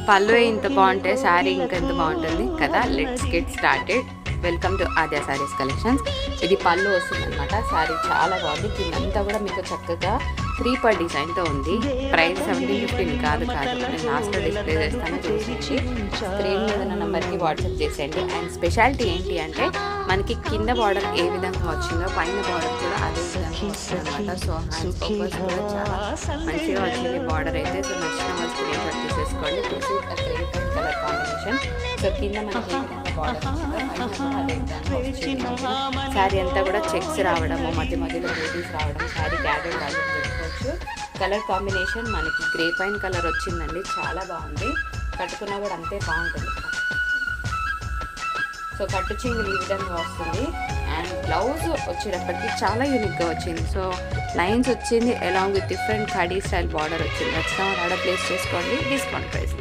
పళ్ళు ఇంత బాగుంటే శారీ ఇంకా ఎంత బాగుంటుంది కదా. Let's get started. Welcome to Aadya saris collections. ఇది పళ్ళు వస్తుందన్నమాట. శారీ చాలా బాగుంది. కిందంతా కూడా మీకు చక్కగా 3 పర్ డిజైన్తో ఉంది. ప్రైస్ 1750 కాదు. నేను లాస్ట్లో డిస్ప్లే చేస్తాను, చూసి స్క్రీన్ మీద ఉన్న నెంబర్కి వాట్సాప్ చేసేయండి. అండ్ స్పెషాలిటీ ఏంటి అంటే మనకి కింద బార్డర్ ఏ విధంగా వచ్చిందో పైన బార్డర్ కూడా అదే విధంగా వస్తుంది అనమాట. సో హ్యాండ్స్ పర్పస్ కూడా చాలా మంచిగా వచ్చింది బార్డర్ అయితే. సో నచ్చిన వాళ్ళు స్క్రీన్ షాట్ తీసేసుకోండి. Green colour combination. సో కింద మనకి ఏ విధంగా బార్డర్ వచ్చిందో పైన కూడా అదే విధంగా వచ్చింది. శారీ అంతా కూడా చెక్స్ రావడము, మధ్య మధ్యలో బూటీస్ రావడం, శారీ క్యాడెడ్ వాళ్ళు పెట్టుకోవచ్చు. కలర్ కాంబినేషన్ మనకి గ్రే పైన్ కలర్ వచ్చిందండి, చాలా బాగుంది. కట్టుకున్నా కూడా అంతే బాగుంటుంది. సో కట్టు చింగులు ఈ విధంగా వస్తుంది. అండ్ బ్లౌజ్ వచ్చేటప్పటికి చాలా యూనిక్గా వచ్చింది. సో లైన్స్ వచ్చింది, along with different khadi style border వచ్చింది. నచ్చిన ఆర్డర్ ప్లేస్ చేసుకోండి. Discount price.